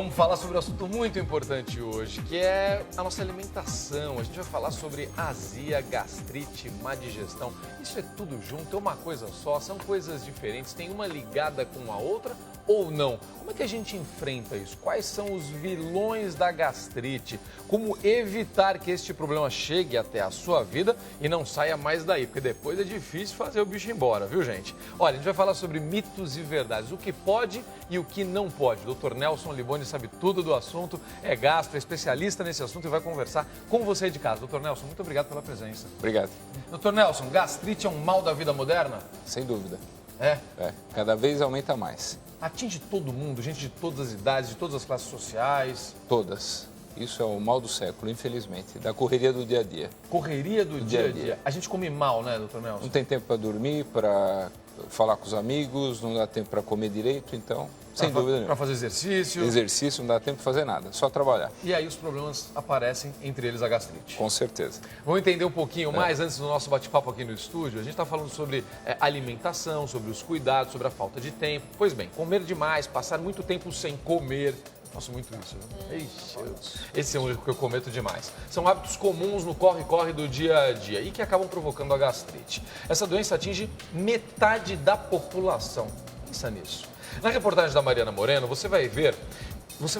Vamos falar sobre um assunto muito importante hoje, que é a nossa alimentação. A gente vai falar sobre azia, gastrite, má digestão. Isso é tudo junto, é uma coisa só, são coisas diferentes, tem uma ligada com a outra ou não? Como é que a gente enfrenta isso? Quais são os vilões da gastrite? Como evitar que este problema chegue até a sua vida e não saia mais daí? Porque depois é difícil fazer o bicho ir embora, viu, gente? Olha, a gente vai falar sobre mitos e verdades, o que pode e o que não pode. Dr. Nelson Liboni sabe tudo do assunto, é gastro, é especialista nesse assunto e vai conversar com você aí de casa. Dr. Nelson, muito obrigado pela presença. Obrigado. Dr. Nelson, gastrite é um mal da vida moderna? Sem dúvida. É? É. Cada vez aumenta mais. Atinge todo mundo, gente de todas as idades, de todas as classes sociais? Todas. Isso é o mal do século, infelizmente, da correria do dia a dia. Correria do dia a dia. A gente come mal, né, doutor Nelson? Não tem tempo para dormir, para falar com os amigos, não dá tempo para comer direito, então, sem dúvida nenhuma. Para fazer exercício? Exercício, não dá tempo para fazer nada, só trabalhar. E aí os problemas aparecem, entre eles a gastrite. Com certeza. Vamos entender um pouquinho mais antes do nosso bate-papo aqui no estúdio. A gente está falando sobre alimentação, sobre os cuidados, sobre a falta de tempo. Pois bem, comer demais, passar muito tempo sem comer. Faço muito isso. Ixi, esse é um erro que eu cometo demais. São hábitos comuns no corre-corre do dia a dia e que acabam provocando a gastrite. Essa doença atinge metade da população. Pensa nisso. Na reportagem da Mariana Moreno, você vai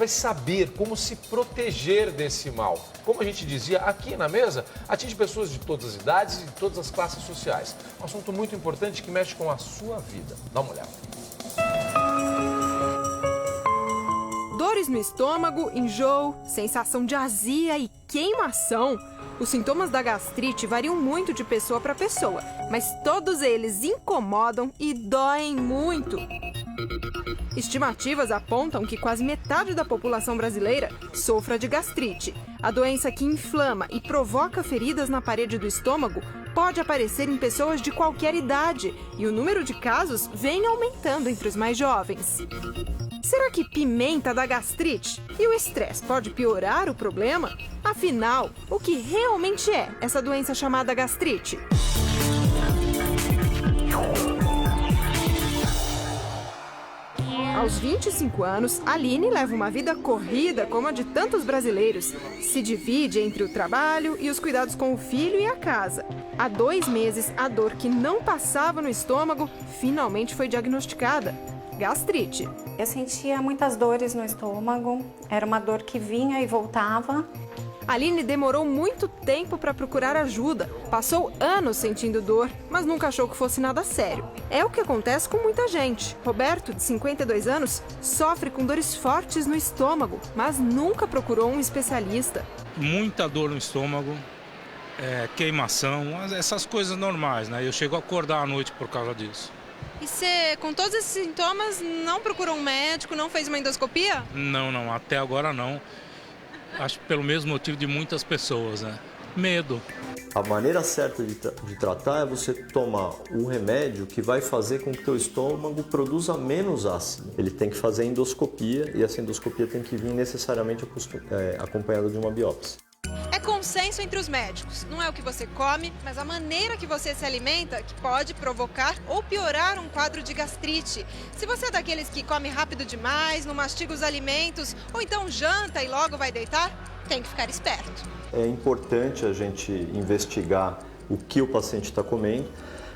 saber como se proteger desse mal. Como a gente dizia aqui na mesa, atinge pessoas de todas as idades e de todas as classes sociais. Um assunto muito importante que mexe com a sua vida. Dá uma olhada. Dores no estômago, enjoo, sensação de azia e queimação. Os sintomas da gastrite variam muito de pessoa para pessoa, mas todos eles incomodam e doem muito. Estimativas apontam que quase metade da população brasileira sofra de gastrite. A doença que inflama e provoca feridas na parede do estômago pode aparecer em pessoas de qualquer idade e o número de casos vem aumentando entre os mais jovens. Será que pimenta dá gastrite? E o estresse pode piorar o problema? Afinal, o que realmente é essa doença chamada gastrite? Aos 25 anos, Aline leva uma vida corrida como a de tantos brasileiros. Se divide entre o trabalho e os cuidados com o filho e a casa. Há 2 meses, a dor que não passava no estômago finalmente foi diagnosticada. Gastrite. Eu sentia muitas dores no estômago, era uma dor que vinha e voltava. Aline demorou muito tempo para procurar ajuda. Passou anos sentindo dor, mas nunca achou que fosse nada sério. É o que acontece com muita gente. Roberto, de 52 anos, sofre com dores fortes no estômago, mas nunca procurou um especialista. Muita dor no estômago, queimação, essas coisas normais, né? Eu chego a acordar à noite por causa disso. E você, com todos esses sintomas, não procurou um médico, não fez uma endoscopia? Não, até agora não. Acho que pelo mesmo motivo de muitas pessoas, né? Medo. A maneira certa de tratar é você tomar um remédio que vai fazer com que o teu estômago produza menos ácido. Ele tem que fazer endoscopia e essa endoscopia tem que vir necessariamente acompanhada de uma biópsia. É consenso entre os médicos. Não é o que você come, mas a maneira que você se alimenta que pode provocar ou piorar um quadro de gastrite. Se você é daqueles que come rápido demais, não mastiga os alimentos, ou então janta e logo vai deitar, tem que ficar esperto. É importante a gente investigar o que o paciente está comendo,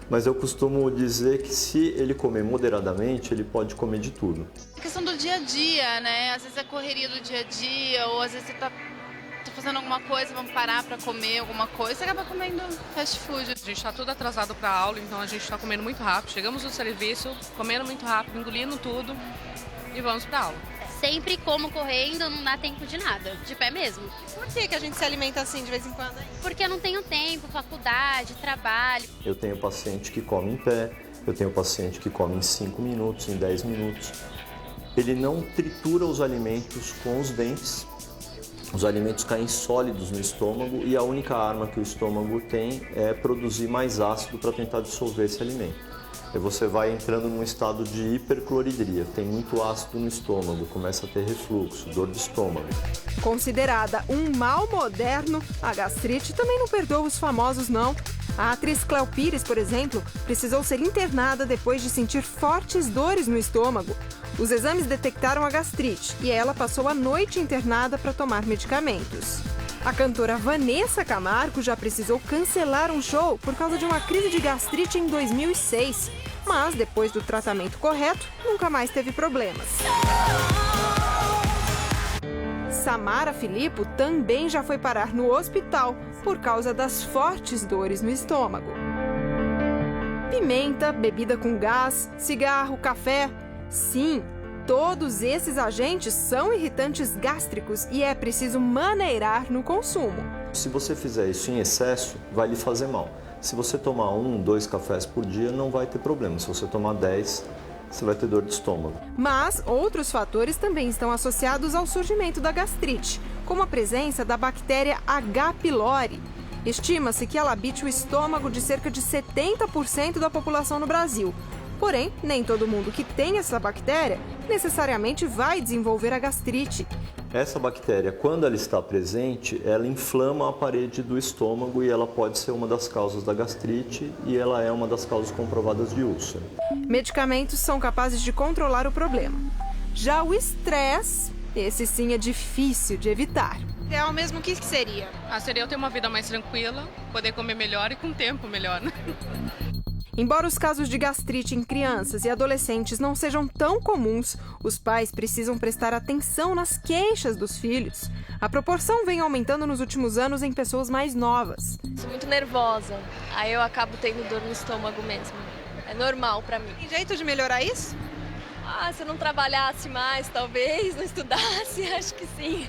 mas eu costumo dizer que se ele comer moderadamente, ele pode comer de tudo. A questão do dia a dia, né? Às vezes é correria do dia a dia, ou às vezes você tá fazendo alguma coisa, vamos parar para comer alguma coisa, você acaba comendo fast food. A gente está tudo atrasado para a aula, então a gente está comendo muito rápido. Chegamos no serviço, comendo muito rápido, engolindo tudo e vamos para a aula. Sempre como correndo, não dá tempo de nada, de pé mesmo. Por que a gente se alimenta assim de vez em quando? Porque eu não tenho tempo, faculdade, trabalho. Eu tenho paciente que come em pé, eu tenho paciente que come em 5 minutos, em 10 minutos. Ele não tritura os alimentos com os dentes. Os alimentos caem sólidos no estômago e a única arma que o estômago tem é produzir mais ácido para tentar dissolver esse alimento. E você vai entrando num estado de hipercloridria, tem muito ácido no estômago, começa a ter refluxo, dor de estômago. Considerada um mal moderno, a gastrite também não perdoa os famosos não. A atriz Cléo Pires, por exemplo, precisou ser internada depois de sentir fortes dores no estômago. Os exames detectaram a gastrite e ela passou a noite internada para tomar medicamentos. A cantora Vanessa Camargo já precisou cancelar um show por causa de uma crise de gastrite em 2006. Mas, depois do tratamento correto, nunca mais teve problemas. Samara Filippo também já foi parar no hospital por causa das fortes dores no estômago. Pimenta, bebida com gás, cigarro, café. Sim, todos esses agentes são irritantes gástricos e é preciso maneirar no consumo. Se você fizer isso em excesso, vai lhe fazer mal. Se você tomar 1, 2 cafés por dia, não vai ter problema. Se você tomar 10, você vai ter dor de estômago. Mas outros fatores também estão associados ao surgimento da gastrite, como a presença da bactéria H. pylori. Estima-se que ela habite o estômago de cerca de 70% da população no Brasil. Porém, nem todo mundo que tem essa bactéria necessariamente vai desenvolver a gastrite. Essa bactéria, quando ela está presente, ela inflama a parede do estômago e ela pode ser uma das causas da gastrite e ela é uma das causas comprovadas de úlcera. Medicamentos são capazes de controlar o problema. Já o estresse, esse sim é difícil de evitar. Ideal mesmo, o que seria? Seria eu ter uma vida mais tranquila, poder comer melhor e com tempo melhor, né? Embora os casos de gastrite em crianças e adolescentes não sejam tão comuns, os pais precisam prestar atenção nas queixas dos filhos. A proporção vem aumentando nos últimos anos em pessoas mais novas. Sou muito nervosa, aí eu acabo tendo dor no estômago mesmo. É normal pra mim. Tem jeito de melhorar isso? Se eu não trabalhasse mais, talvez, não estudasse, acho que sim.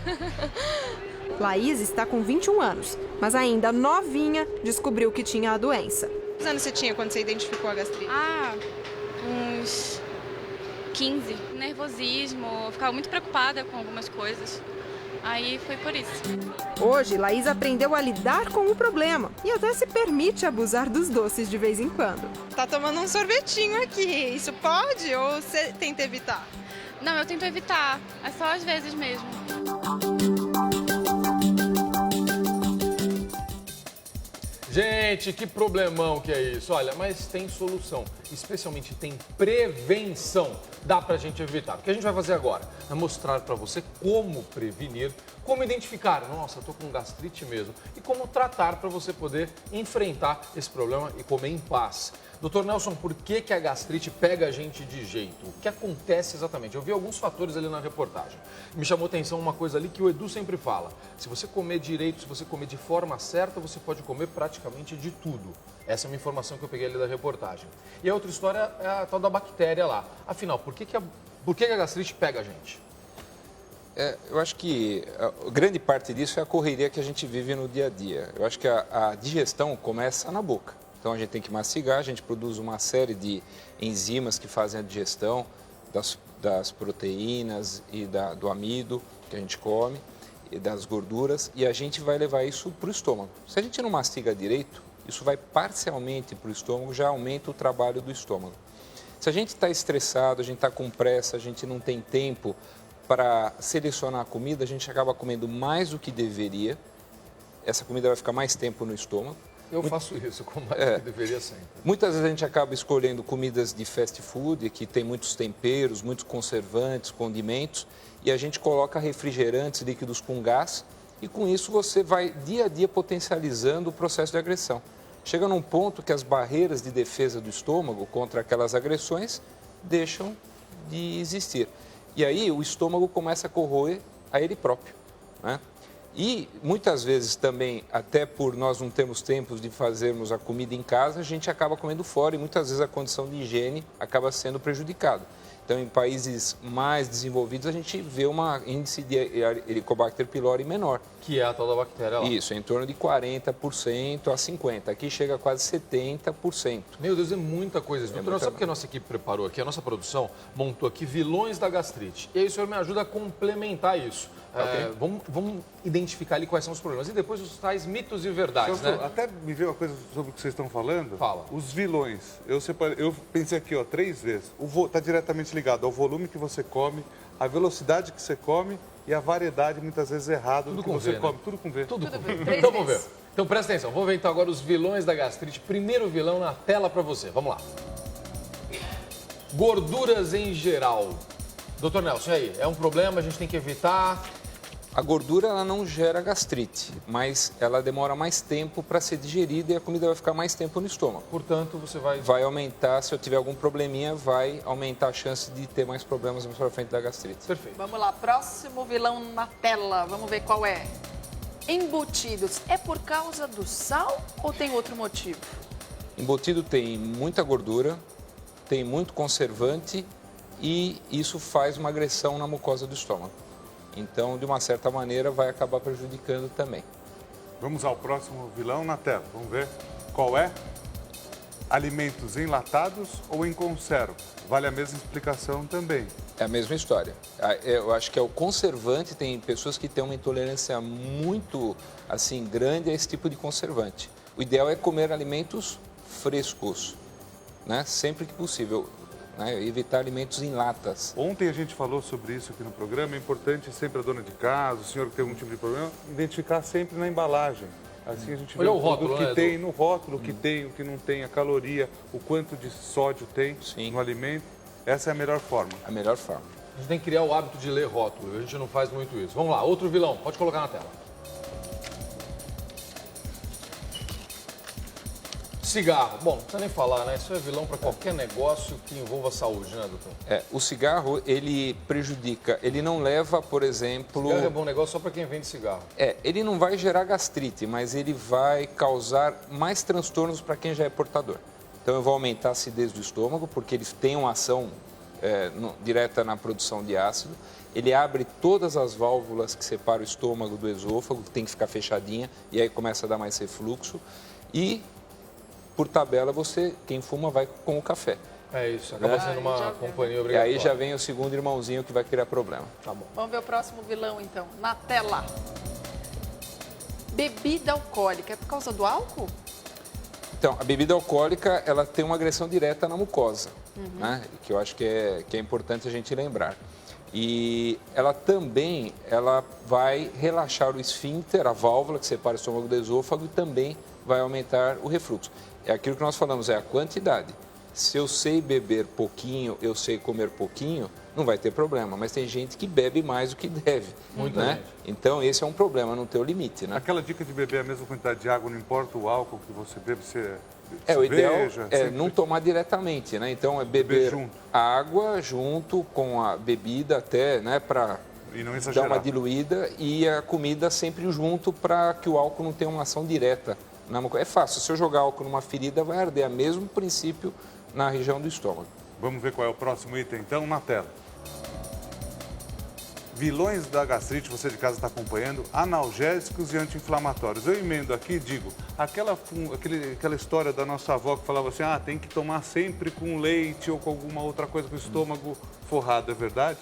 Laís está com 21 anos, mas ainda novinha descobriu que tinha a doença. Quantos anos você tinha quando você identificou a gastrite? Uns 15. Nervosismo, eu ficava muito preocupada com algumas coisas. Aí foi por isso. Hoje, Laís aprendeu a lidar com o problema e até se permite abusar dos doces de vez em quando. Tá tomando um sorvetinho aqui, isso pode ou você tenta evitar? Não, eu tento evitar, é só às vezes mesmo. Gente, que problemão que é isso. Olha, mas tem solução, especialmente tem prevenção. Dá pra gente evitar. O que a gente vai fazer agora é mostrar pra você como prevenir, como identificar, nossa, eu tô com gastrite mesmo, e como tratar pra você poder enfrentar esse problema e comer em paz. Doutor Nelson, por que a gastrite pega a gente de jeito? O que acontece exatamente? Eu vi alguns fatores ali na reportagem. Me chamou a atenção uma coisa ali que o Edu sempre fala. Se você comer direito, se você comer de forma certa, você pode comer praticamente de tudo. Essa é uma informação que eu peguei ali da reportagem. E a outra história é a tal da bactéria lá. Afinal, por que a gastrite pega a gente? Eu acho que a grande parte disso é a correria que a gente vive no dia a dia. Eu acho que a digestão começa na boca. Então a gente tem que mastigar, a gente produz uma série de enzimas que fazem a digestão das proteínas e do amido que a gente come, e das gorduras, e a gente vai levar isso para o estômago. Se a gente não mastiga direito, isso vai parcialmente para o estômago, já aumenta o trabalho do estômago. Se a gente está estressado, a gente está com pressa, a gente não tem tempo para selecionar a comida, a gente acaba comendo mais do que deveria, essa comida vai ficar mais tempo no estômago. Eu faço isso, como mais do que deveria sempre. Muitas vezes a gente acaba escolhendo comidas de fast food, que tem muitos temperos, muitos conservantes, condimentos, e a gente coloca refrigerantes, líquidos com gás, e com isso você vai dia a dia potencializando o processo de agressão. Chega num ponto que as barreiras de defesa do estômago contra aquelas agressões deixam de existir. E aí o estômago começa a corroer a ele próprio, né? E muitas vezes também, até por nós não termos tempo de fazermos a comida em casa, a gente acaba comendo fora e muitas vezes a condição de higiene acaba sendo prejudicada. Então, em países mais desenvolvidos, a gente vê um índice de Helicobacter pylori menor. Que é a tal da bactéria lá. Isso, em torno de 40% a 50%. Aqui chega a quase 70%. Meu Deus, é muita coisa. Doutor, sabe o que a nossa equipe preparou aqui? A nossa produção montou aqui vilões da gastrite. E aí o senhor me ajuda a complementar isso. Okay. Vamos identificar ali quais são os problemas. E depois os tais mitos e verdades, né? Até me veio uma coisa sobre o que vocês estão falando. Fala. Os vilões. Eu pensei aqui, 3 vezes. Está diretamente ligado ao volume que você come, à velocidade que você come e à variedade, muitas vezes, errada do que você come. Né? Tudo com V. Tudo com V. Então vamos ver. Então presta atenção. Vou ver então agora os vilões da gastrite. Primeiro vilão na tela para você. Vamos lá. Gorduras em geral. Doutor Nelson, e aí? É um problema, a gente tem que evitar? A gordura ela não gera gastrite, mas ela demora mais tempo para ser digerida e a comida vai ficar mais tempo no estômago. Portanto, você vai... Vai aumentar, se eu tiver algum probleminha, vai aumentar a chance de ter mais problemas mais para frente da gastrite. Perfeito. Vamos lá, próximo vilão na tela. Vamos ver qual é. Embutidos. É por causa do sal ou tem outro motivo? Embutido tem muita gordura, tem muito conservante e isso faz uma agressão na mucosa do estômago. Então, de uma certa maneira, vai acabar prejudicando também. Vamos ao próximo vilão na tela. Vamos ver qual é. Alimentos enlatados ou em conserva? Vale a mesma explicação também. É a mesma história. Eu acho que é o conservante, tem pessoas que têm uma intolerância muito assim grande a esse tipo de conservante. O ideal é comer alimentos frescos, né? Sempre que possível. Né? Evitar alimentos em latas. Ontem a gente falou sobre isso aqui no programa. É importante sempre a dona de casa, o senhor que tem algum tipo de problema, identificar sempre na embalagem. Assim a gente vê o rótulo, que né, tem no rótulo, o que tem, o que não tem, a caloria, o quanto de sódio tem no alimento. Essa é a melhor forma. A melhor forma. A gente tem que criar o hábito de ler rótulo. A gente não faz muito isso. Vamos lá, outro vilão. Pode colocar na tela. Cigarro. Bom, não precisa nem falar, né? Isso é vilão para qualquer negócio que envolva saúde, né, doutor? O cigarro, ele prejudica, ele não leva, por exemplo... Cigarro é bom negócio só para quem vende cigarro. Ele não vai gerar gastrite, mas ele vai causar mais transtornos para quem já é portador. Então, eu vou aumentar a acidez do estômago, porque ele tem uma ação direta na produção de ácido. Ele abre todas as válvulas que separam o estômago do esôfago, que tem que ficar fechadinha, e aí começa a dar mais refluxo. E... por tabela, quem fuma vai com o café. É isso, acaba sendo uma companhia obrigatória. E aí já vem o segundo irmãozinho que vai criar problema. Tá bom. Vamos ver o próximo vilão, então. Na tela. Bebida alcoólica. É por causa do álcool? Então, a bebida alcoólica, ela tem uma agressão direta na mucosa, né? Que eu acho que é importante a gente lembrar. E ela também vai relaxar o esfíncter, a válvula que separa o estômago do esôfago, e também vai aumentar o refluxo. É aquilo que nós falamos, é a quantidade. Se eu sei beber pouquinho, eu sei comer pouquinho, não vai ter problema. Mas tem gente que bebe mais do que deve. Muita né? gente. Então, esse é um problema, não ter o limite, né? Aquela dica de beber a mesma quantidade de água, não importa o álcool que você bebe, o ideal é não tomar diretamente, né? Então, é beber água junto com a bebida até, né, para dar uma diluída, e a comida sempre junto para que o álcool não tenha uma ação direta. É fácil, se eu jogar álcool numa ferida, vai arder. É o mesmo princípio na região do estômago. Vamos ver qual é o próximo item, então, na tela. Vilões da gastrite, você de casa está acompanhando, analgésicos e anti-inflamatórios. Eu emendo aqui e digo, aquela história da nossa avó que falava assim, tem que tomar sempre com leite ou com alguma outra coisa com o estômago forrado, é verdade?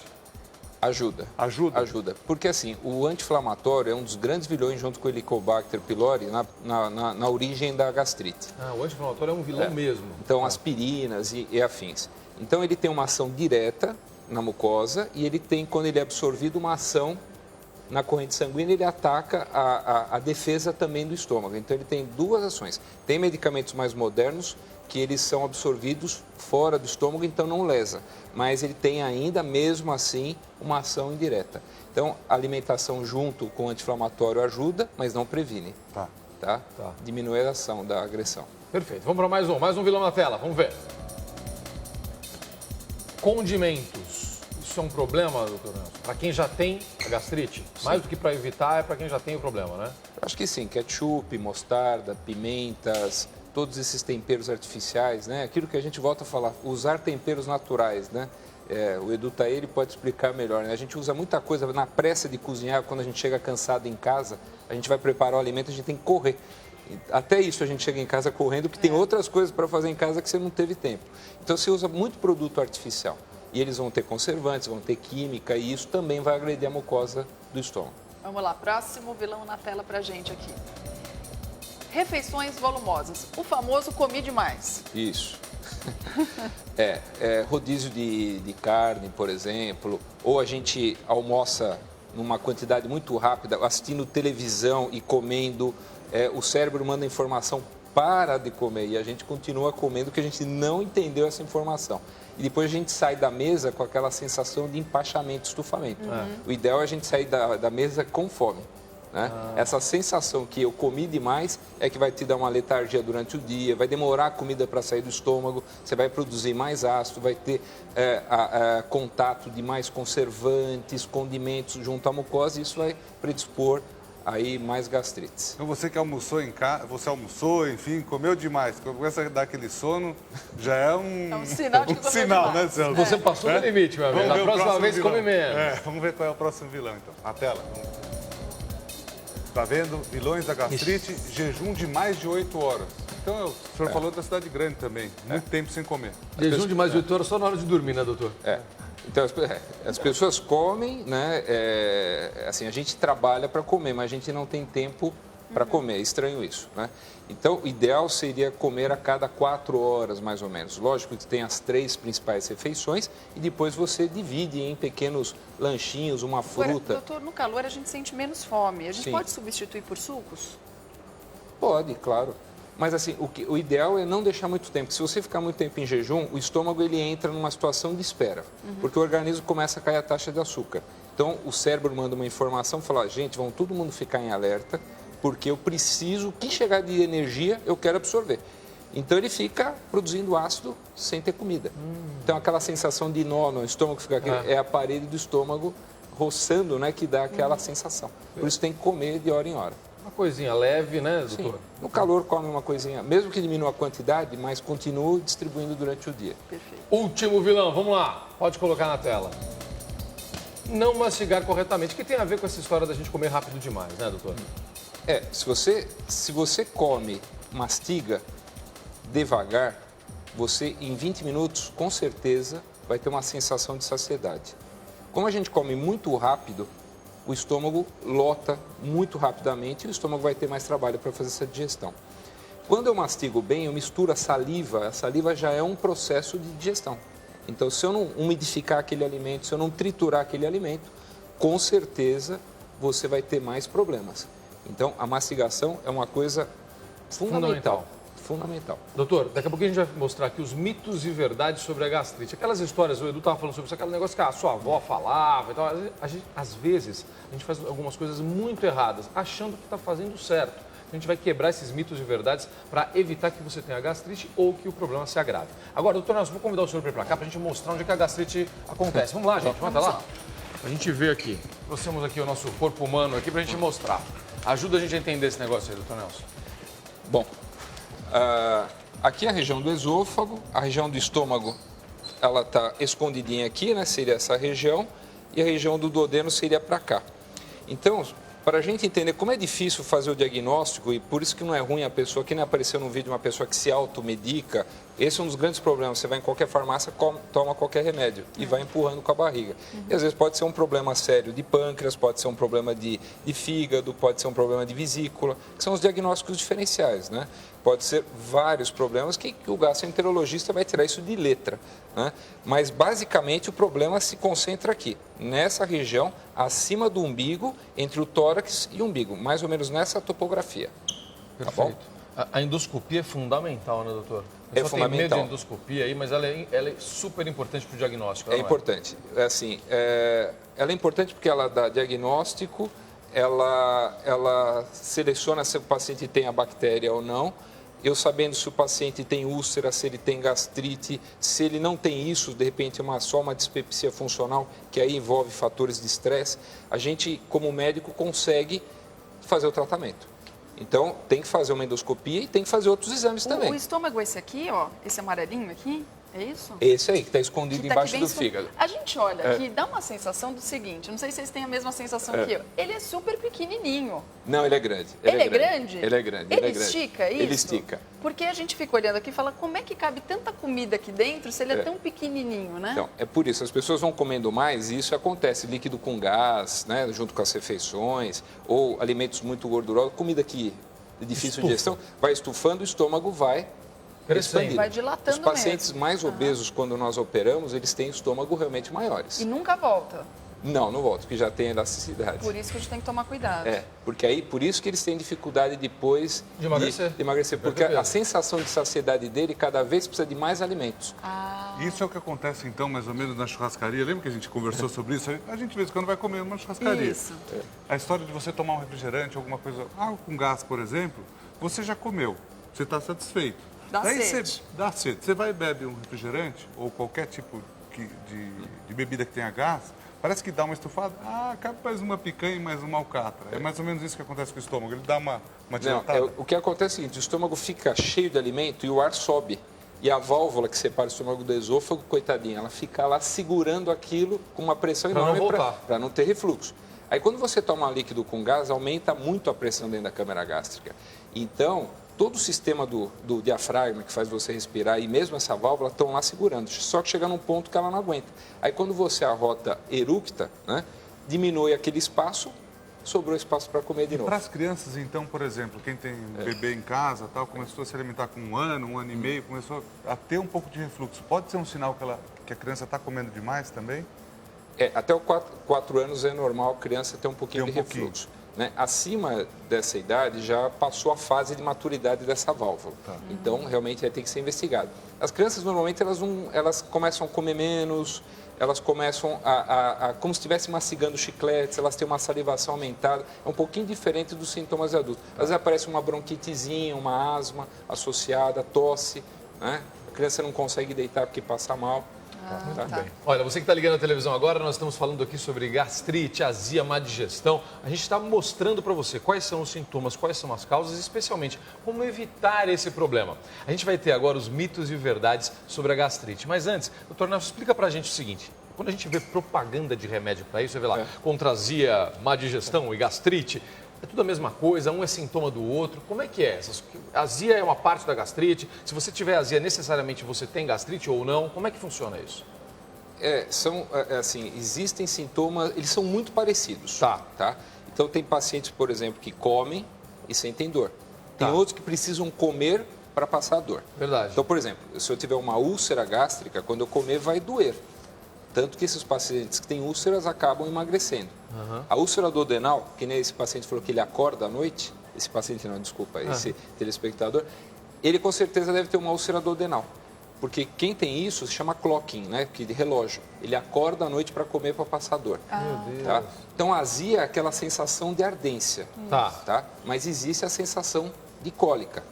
Ajuda. Ajuda? Ajuda. Porque, assim, o anti-inflamatório é um dos grandes vilões, junto com o Helicobacter pylori, na origem da gastrite. O anti-inflamatório é um vilão mesmo. Então, aspirinas e afins. Então, ele tem uma ação direta na mucosa e ele tem, quando ele é absorvido, uma ação na corrente sanguínea, ele ataca a defesa também do estômago. Então, ele tem duas ações. Tem medicamentos mais modernos que eles são absorvidos fora do estômago, então não lesa. Mas ele tem ainda, mesmo assim, uma ação indireta. Então, a alimentação junto com o anti-inflamatório ajuda, mas não previne. Tá? Diminui a ação da agressão. Perfeito. Vamos para mais um vilão na tela. Vamos ver. Condimentos. Isso é um problema, doutor Nelson? Para quem já tem a gastrite? Sim. Mais do que para evitar, é para quem já tem o problema, né? Acho que sim. Ketchup, mostarda, pimentas, todos esses temperos artificiais, né? Aquilo que a gente volta a falar, usar temperos naturais, né? O Edu tá aí, ele pode explicar melhor, né? A gente usa muita coisa na pressa de cozinhar, quando a gente chega cansado em casa, a gente vai preparar o alimento, a gente tem que correr. Até isso a gente chega em casa correndo, porque tem outras coisas para fazer em casa que você não teve tempo. Então você usa muito produto artificial. E eles vão ter conservantes, vão ter química, e isso também vai agredir a mucosa do estômago. Vamos lá, próximo vilão na tela pra gente aqui. Refeições volumosas. O famoso comi demais. Isso. Rodízio de carne, por exemplo, ou a gente almoça numa quantidade muito rápida, assistindo televisão e comendo, o cérebro manda informação para de comer e a gente continua comendo porque a gente não entendeu essa informação. E depois a gente sai da mesa com aquela sensação de empachamento, estufamento. O ideal é a gente sair da mesa com fome. Né? Essa sensação que eu comi demais é que vai te dar uma letargia durante o dia, vai demorar a comida para sair do estômago, você vai produzir mais ácido, vai ter contato de mais conservantes, condimentos junto à mucosa e isso vai predispor aí mais gastrites. Então você que almoçou em casa, você almoçou, enfim, comeu demais, começa a dar aquele sono, já é um sinal de que comeu demais. né, Celso? Você passou do limite, meu amigo. Na próxima vez come menos. Vamos ver qual é o próximo vilão, então. A tela. Tá vendo? Vilões da gastrite, jejum de mais de 8 horas. Então, o senhor falou da cidade grande também, muito tempo sem comer. Jejum de mais de 8 horas só na hora de dormir, né, doutor? Então, as pessoas comem, né? Assim, a gente trabalha para comer, mas a gente não tem tempo para comer. É estranho isso, né? Então, o ideal seria comer a cada 4 horas, mais ou menos. Lógico que tem as 3 principais refeições e depois você divide em pequenos lanchinhos, uma fruta. Agora, doutor, no calor a gente sente menos fome. A gente Sim. pode substituir por sucos? Pode, claro. Mas assim, o ideal é não deixar muito tempo. Se você ficar muito tempo em jejum, o estômago ele entra numa situação de espera, porque o organismo começa a cair a taxa de açúcar. Então, o cérebro manda uma informação, fala, gente, vão todo mundo ficar em alerta, porque eu preciso, o que chegar de energia, eu quero absorver. Então, ele fica produzindo ácido sem ter comida. Então, aquela sensação de nó no estômago, fica aqui, é a parede do estômago roçando, né, que dá aquela sensação. Por isso, tem que comer de hora em hora. Uma coisinha leve, né, doutor? Sim. No calor, come uma coisinha, mesmo que diminua a quantidade, mas continue distribuindo durante o dia. Perfeito. Último vilão, vamos lá. Pode colocar na tela. Não mastigar corretamente, que tem a ver com essa história da gente comer rápido demais, né, doutor? Se você come, mastiga devagar, você em 20 minutos, com certeza, vai ter uma sensação de saciedade. Como a gente come muito rápido, o estômago lota muito rapidamente e o estômago vai ter mais trabalho para fazer essa digestão. Quando eu mastigo bem, eu misturo a saliva já é um processo de digestão. Então, se eu não umidificar aquele alimento, se eu não triturar aquele alimento, com certeza você vai ter mais problemas. Então, a mastigação é uma coisa fundamental. Doutor, daqui a pouco a gente vai mostrar aqui os mitos e verdades sobre a gastrite. Aquelas histórias, o Edu estava falando sobre isso, aquele negócio que a sua avó falava e tal. Às vezes, a gente faz algumas coisas muito erradas, achando que está fazendo certo. A gente vai quebrar esses mitos e verdades para evitar que você tenha gastrite ou que o problema se agrave. Agora, doutor Nelson, vou convidar o senhor para ir para cá para a gente mostrar onde é que a gastrite acontece. Vamos lá, gente, vamos até lá. A gente vê aqui. Trouxemos aqui o nosso corpo humano aqui para a gente mostrar. Ajuda a gente a entender esse negócio aí, doutor Nelson. Bom, aqui é a região do esôfago, a região do estômago, ela está escondidinha aqui, né? Seria essa região, e a região do duodeno seria para cá. Então, para a gente entender como é difícil fazer o diagnóstico, e por isso que não é ruim a pessoa, que nem apareceu no vídeo uma pessoa que se automedica, esse é um dos grandes problemas. Você vai em qualquer farmácia, toma qualquer remédio e vai empurrando com a barriga. E às vezes pode ser um problema sério de pâncreas, pode ser um problema de fígado, pode ser um problema de vesícula, que são os diagnósticos diferenciais, né? Pode ser vários problemas que o gastroenterologista vai tirar isso de letra, né? Mas basicamente o problema se concentra aqui, nessa região, acima do umbigo, entre o tórax e o umbigo, mais ou menos nessa topografia. Perfeito. Tá bom? A endoscopia é fundamental, né, doutor? É fundamental. Tem medo de endoscopia aí, mas ela é super importante para o diagnóstico. É importante. Ela é importante porque ela dá diagnóstico, ela seleciona se o paciente tem a bactéria ou não. Eu sabendo se o paciente tem úlcera, se ele tem gastrite, se ele não tem isso, de repente só uma dispepsia funcional, que aí envolve fatores de estresse, a gente, como médico, consegue fazer o tratamento. Então, tem que fazer uma endoscopia e tem que fazer outros exames também. O estômago é esse aqui, ó, esse amarelinho aqui, é isso? Esse aí, que está escondido Que tá embaixo do escondido. fígado. A gente olha aqui, dá uma sensação do seguinte, não sei se vocês têm a mesma sensação que eu. Ele é super pequenininho. Não, ele é grande. Ele é grande? Ele é grande. Ele estica isso? Ele estica. Porque a gente fica olhando aqui e fala, como é que cabe tanta comida aqui dentro se ele é tão pequenininho, né? Então, é por isso, as pessoas vão comendo mais e isso acontece, líquido com gás, né, junto com as refeições, ou alimentos muito gordurosos, comida que é difícil de digestão, vai estufando, o estômago vai expandindo. Vai dilatando mesmo. Os pacientes mesmo. mais obesos, quando nós operamos, eles têm estômago realmente maiores. E nunca volta? Não, não volta, porque já tem elasticidade. Por isso que a gente tem que tomar cuidado. Porque aí, por isso que eles têm dificuldade depois de emagrecer. Porque a sensação de saciedade dele cada vez precisa de mais alimentos. Isso é o que acontece, então, mais ou menos na churrascaria. Lembra que a gente conversou sobre isso? A gente, de vez em quando, vai comer numa churrascaria. Isso. A história de você tomar um refrigerante, alguma coisa, água com gás, por exemplo, você já comeu, você está satisfeito. Dá Daí sede. dá sede. Você vai e bebe um refrigerante ou qualquer tipo de bebida que tenha gás, parece que dá uma estufada. Cabe mais uma picanha e mais uma alcatra. É mais ou menos isso que acontece com o estômago. Ele dá uma dilatada. O que acontece é o seguinte, o estômago fica cheio de alimento e o ar sobe. E a válvula que separa o estômago do esôfago, coitadinha, ela fica lá segurando aquilo com uma pressão enorme para não ter refluxo. Aí quando você toma líquido com gás, aumenta muito a pressão dentro da câmara gástrica. Então, todo o sistema do diafragma que faz você respirar e mesmo essa válvula estão lá segurando. Só que chega num ponto que ela não aguenta. Aí quando você arrota eructa, né, diminui aquele espaço, sobrou espaço para comer de novo. Para as crianças, então, por exemplo, quem tem bebê em casa, tal, começou a se alimentar com 1 ano, 1 ano e meio, começou a ter um pouco de refluxo. Pode ser um sinal que a criança está comendo demais também? Até os 4 anos é normal a criança ter um pouquinho de refluxo. Né? Acima dessa idade já passou a fase de maturidade dessa válvula. Então, realmente, tem que ser investigado. As crianças, normalmente, elas começam a comer menos, elas começam como se estivessem mastigando chicletes, elas têm uma salivação aumentada. É um pouquinho diferente dos sintomas de adulto. Às vezes aparece uma bronquitezinha, uma asma associada, tosse, né? A criança não consegue deitar porque passa mal. Muito bem. Olha, você que está ligando a televisão agora, nós estamos falando aqui sobre gastrite, azia, má digestão. A gente está mostrando para você quais são os sintomas, quais são as causas e, especialmente, como evitar esse problema. A gente vai ter agora os mitos e verdades sobre a gastrite. Mas antes, doutor Nelson, explica para a gente o seguinte. Quando a gente vê propaganda de remédio para isso, você vê lá, contra azia, má digestão e gastrite, é tudo a mesma coisa, um é sintoma do outro. Como é que é? Azia é uma parte da gastrite. Se você tiver azia, necessariamente você tem gastrite ou não? Como é que funciona isso? Existem sintomas, eles são muito parecidos. Tá? Então, tem pacientes, por exemplo, que comem e sentem dor. Tem outros que precisam comer para passar a dor. Verdade. Então, por exemplo, se eu tiver uma úlcera gástrica, quando eu comer vai doer. Tanto que esses pacientes que têm úlceras acabam emagrecendo. A úlcera duodenal, que nem esse paciente falou que ele acorda à noite, esse paciente não, desculpa, esse telespectador, ele com certeza deve ter uma úlcera duodenal. Porque quem tem isso se chama clocking, né? Que de relógio. Ele acorda à noite para comer para passar dor. Meu Deus. Tá? Então, a azia é aquela sensação de ardência. Tá? Mas existe a sensação de cólica.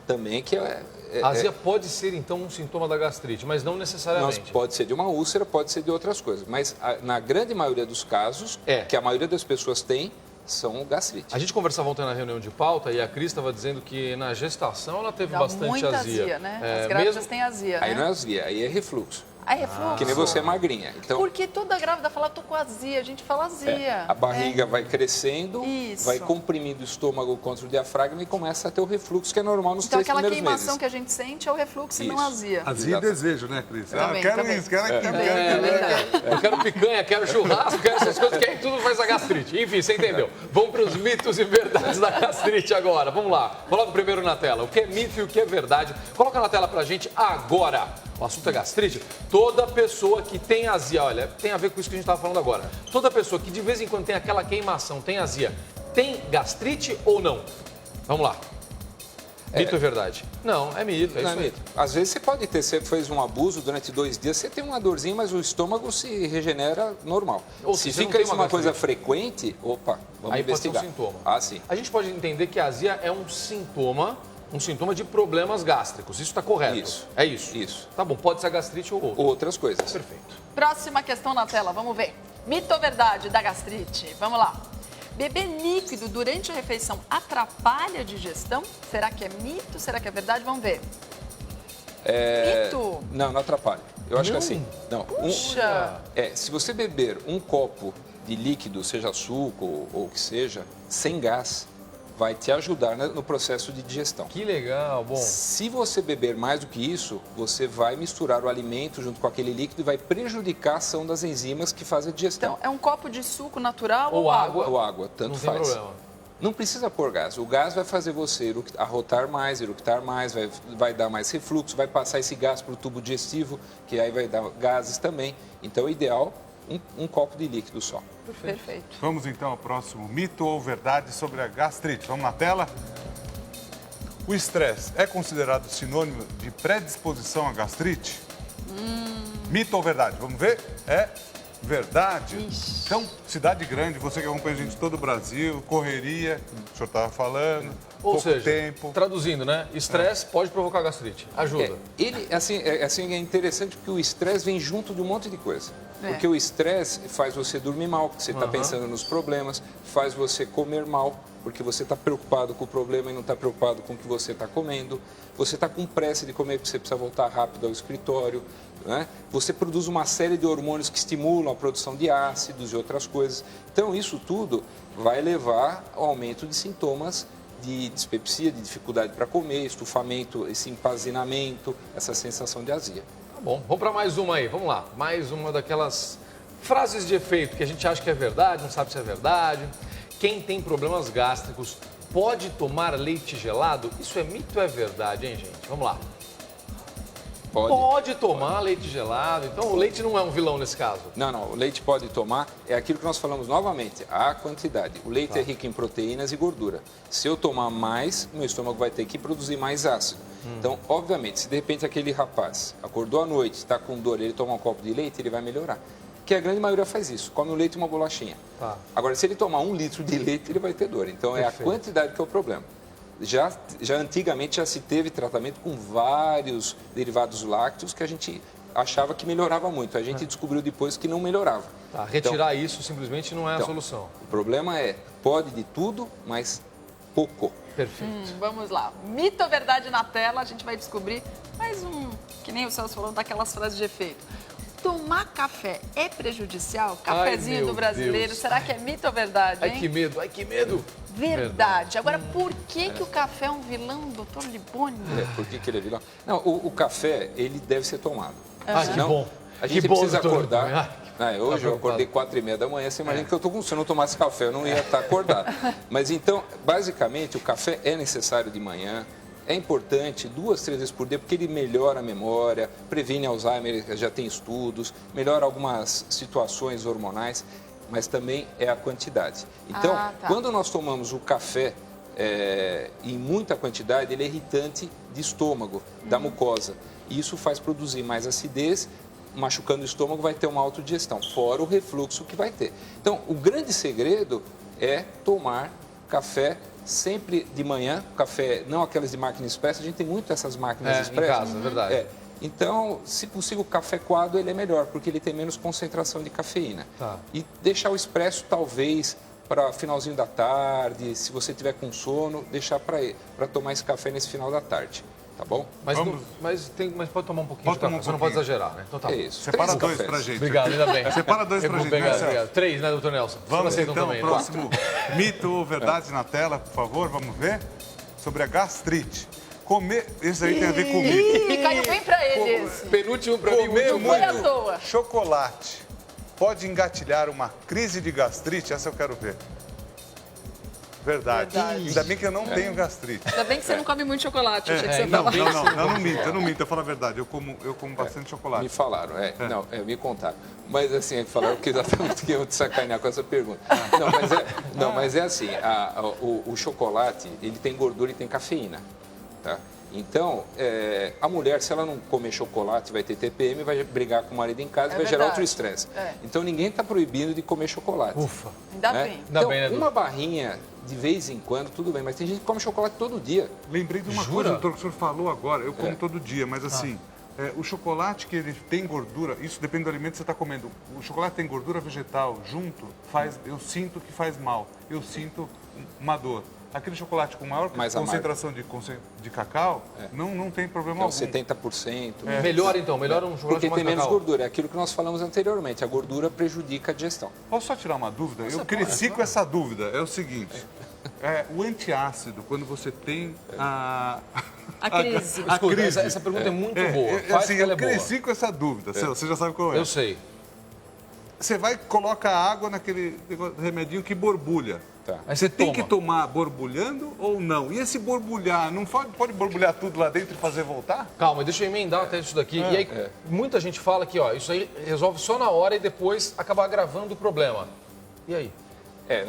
Também que a azia pode ser, então, um sintoma da gastrite, mas não necessariamente. Pode ser de uma úlcera, pode ser de outras coisas. Mas na grande maioria dos casos, que a maioria das pessoas tem, são gastrite. A gente conversava ontem na reunião de pauta e a Cris estava dizendo que na gestação ela teve bastante muita azia, né? As grávidas têm azia, né? Aí não é azia, aí é refluxo. Aí é refluxo. Que nem você é magrinha. Então, porque toda grávida fala, tô com azia, a gente fala azia. A barriga vai crescendo, vai comprimindo o estômago contra o diafragma e começa a ter o refluxo, que é normal nos 3 primeiros meses. Então, aquela queimação que a gente sente é o refluxo e não a azia. Azia e desejo, né, Cris? Também, quero isso, quero aquilo. Eu quero picanha, quero churrasco, quero essas coisas, que aí tudo faz a gastrite. Enfim, você entendeu. Vamos para os mitos e verdades da gastrite agora. Vamos lá. Coloca o primeiro na tela. O que é mito e o que é verdade? Coloca na tela pra gente agora. O assunto é gastrite. Toda pessoa que tem azia, olha, tem a ver com isso que a gente estava falando agora. Toda pessoa que de vez em quando tem aquela queimação, tem azia, tem gastrite ou não? Vamos lá. Mito ou verdade? Não, é mito, é isso aí. Às vezes você pode ter, você fez um abuso durante 2 dias, você tem uma dorzinha, mas o estômago se regenera normal. Se fica isso uma coisa frequente, vamos investigar. Aí pode ser um sintoma. Sim. A gente pode entender que a azia é um sintoma de problemas gástricos. Isso está correto? Isso. É isso? Isso. Tá bom, pode ser gastrite ou outras coisas. Perfeito. Próxima questão na tela, vamos ver. Mito ou verdade da gastrite? Vamos lá. Beber líquido durante a refeição atrapalha a digestão? Será que é mito? Será que é verdade? Vamos ver. Mito? Não atrapalha. Eu acho que assim. Não. Puxa! Se você beber um copo de líquido, seja suco ou o que seja, sem gás, vai te ajudar no processo de digestão. Que legal, bom. Se você beber mais do que isso, você vai misturar o alimento junto com aquele líquido e vai prejudicar a ação das enzimas que fazem a digestão. Então, é um copo de suco natural ou água? Ou água, tanto faz. Não tem problema. Não precisa pôr gás. O gás vai fazer você arrotar mais, eructar mais, vai dar mais refluxo, vai passar esse gás para o tubo digestivo, que aí vai dar gases também. Então, o ideal um copo de líquido só. Perfeito. Vamos então ao próximo mito ou verdade sobre a gastrite. Vamos na tela? O estresse é considerado sinônimo de predisposição à gastrite? Mito ou verdade? Vamos ver? É verdade. Então, cidade grande, você que acompanha a gente de todo o Brasil, correria, o senhor estava falando, Ou pouco seja, tempo. traduzindo, né? Estresse pode provocar gastrite. Ajuda. É interessante porque o estresse vem junto de um monte de coisa. É. Porque o estresse faz você dormir mal, porque você está pensando nos problemas, faz você comer mal, porque você está preocupado com o problema e não está preocupado com o que você está comendo. Você está com pressa de comer porque você precisa voltar rápido ao escritório. Né? Você produz uma série de hormônios que estimulam a produção de ácidos e outras coisas. Então, isso tudo vai levar ao aumento de sintomas de dispepsia, de dificuldade para comer, estufamento, esse empazinamento, essa sensação de azia. Tá bom, vamos para mais uma aí, vamos lá. Mais uma daquelas frases de efeito que a gente acha que é verdade, não sabe se é verdade. Quem tem problemas gástricos pode tomar leite gelado? Isso é mito ou é verdade, hein, gente? Vamos lá. Pode tomar leite gelado. Então, o leite não é um vilão nesse caso? Não, o leite pode tomar. É aquilo que nós falamos novamente, a quantidade. O leite é rico em proteínas e gordura. Se eu tomar mais, meu estômago vai ter que produzir mais ácido. Então, obviamente, se de repente aquele rapaz acordou à noite, está com dor, ele toma um copo de leite, ele vai melhorar. Porque a grande maioria faz isso, come um leite e uma bolachinha. Agora, se ele tomar 1 litro de leite, ele vai ter dor. Então, é a quantidade que é o problema. Já antigamente já se teve tratamento com vários derivados lácteos que a gente achava que melhorava muito. A gente descobriu depois que não melhorava. Retirar isso simplesmente não é a solução. O problema é, pode de tudo, mas pouco. Perfeito. Vamos lá. Mito ou verdade na tela, a gente vai descobrir mais um, que nem o Celso falou, daquelas frases de efeito. Tomar café é prejudicial? Cafezinho do brasileiro, será que é mito ou verdade, hein? Ai, que medo, ai, que medo. Verdade. Agora, por que o café é um vilão, doutor Liboni? Por que ele é vilão? Não, o café, ele deve ser tomado. Que bom. A gente precisa acordar. Hoje eu acordei 4h30 da manhã, você imagina que eu estou com sono, se eu não tomasse café, eu não ia estar acordado. Mas então, basicamente, o café é necessário de manhã. É importante 2, 3 vezes por dia, porque ele melhora a memória, previne Alzheimer, já tem estudos, melhora algumas situações hormonais, mas também é a quantidade. Então, quando nós tomamos o café em muita quantidade, ele é irritante de estômago, da mucosa. E isso faz produzir mais acidez, machucando o estômago, vai ter uma autodigestão, fora o refluxo que vai ter. Então, o grande segredo é tomar café sempre de manhã, café, não aquelas de máquina expressa, a gente tem muito essas máquinas expressas. Em casa, é verdade. Então, se possível, o café coado ele é melhor, porque ele tem menos concentração de cafeína. E deixar o expresso, talvez, para finalzinho da tarde, se você tiver com sono, deixar para tomar esse café nesse final da tarde. Tá bom? Mas pode tomar um pouquinho de café, você não pode exagerar, né? Então tá. É isso. Separa 2 pra gente. Obrigado, ainda bem. Separa 2 pra gente, né, Obrigado. 3, né, doutor Nelson? Vamos então, também, próximo mito ou verdade na tela, por favor, vamos ver? Sobre a gastrite. Comer, esse aí tem a ver comigo. Ih, caiu bem pra eles. Penúltimo pra mim, Comer foi à toa. muito chocolate pode engatilhar uma crise de gastrite? Essa eu quero ver. Verdade. Ainda bem que eu não tenho gastrite. Ainda bem que você não come muito chocolate, achei que você não, falava. eu não minto, eu falo a verdade. Eu como bastante chocolate. Me falaram, me contaram. Mas assim, falaram que exatamente que eu te sacanear com essa pergunta. Mas é assim, o chocolate, ele tem gordura e tem cafeína, tá? Então, a mulher, se ela não comer chocolate, vai ter TPM, vai brigar com o marido em casa, vai gerar outro estresse. Então, ninguém está proibindo de comer chocolate. Ufa. Ainda bem. Então, uma barrinha de vez em quando, tudo bem, mas tem gente que come chocolate todo dia. Lembrei de uma coisa, doutor, que o senhor falou agora. Eu como todo dia, mas assim, o chocolate que ele tem gordura, isso depende do alimento que você está comendo. O chocolate tem gordura vegetal junto, eu sinto que faz mal. Eu sinto uma dor. Aquele chocolate com maior concentração de cacau, não tem problema algum. 70%. Melhora então, melhora um chocolate porque com tem mais menos cacau. gordura, é aquilo que nós falamos anteriormente. A gordura prejudica a digestão. Posso só tirar uma dúvida? Eu cresci com essa dúvida. É o seguinte, o antiácido, quando você tem a crise. Escuta, essa pergunta é muito boa. Eu cresci com essa dúvida. Você já sabe qual é. Eu sei. você vai e coloca água naquele remedinho que borbulha. Tá. Aí você tem que tomar borbulhando ou não? E esse borbulhar, não pode borbulhar tudo lá dentro e fazer voltar? Calma, deixa eu emendar até isso daqui. E aí, muita gente fala que, ó, isso aí resolve só na hora e depois acaba agravando o problema. E aí?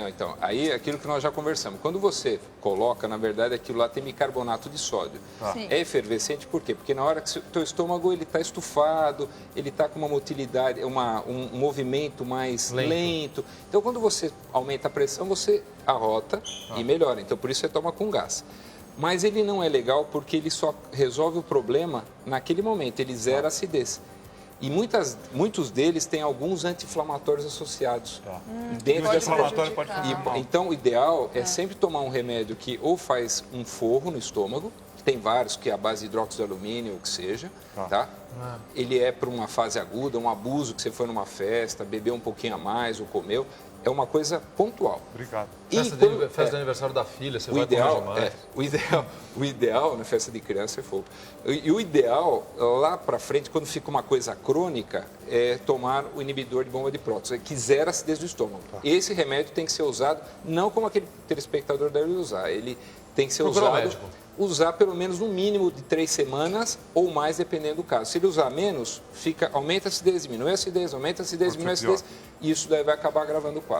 Então, aí é aquilo que nós já conversamos. Quando você coloca, na verdade, aquilo lá tem bicarbonato de sódio. É efervescente por quê? Porque na hora que o teu estômago ele está estufado, ele está com uma motilidade, um movimento mais lento. Então, quando você aumenta a pressão, você arrota e melhora. Então, por isso você toma com gás. Mas ele não é legal porque ele só resolve o problema naquele momento, ele zera a acidez. E muitos deles têm alguns anti-inflamatórios associados. Dentro dessa Então, o ideal é sempre tomar um remédio que ou faz um forro no estômago, tem vários, que é a base de hidróxido de alumínio, ou que seja, tá? Ele é para uma fase aguda, um abuso que você foi numa festa, bebeu um pouquinho a mais ou comeu. É uma coisa pontual. Obrigado. Festa de aniversário da filha, você vai comer demais. O ideal na festa de criança é fogo. E o ideal, lá para frente, quando fica uma coisa crônica, é tomar o inibidor de bomba de prótons, que zera a acidez do estômago. Esse remédio tem que ser usado, não como aquele telespectador deve usar, ele tem que ser usar pelo menos no mínimo de 3 semanas ou mais, dependendo do caso. Se ele usar menos, aumenta a acidez, diminui a acidez, aumenta a acidez, diminui a acidez, e isso daí vai acabar agravando o quadro.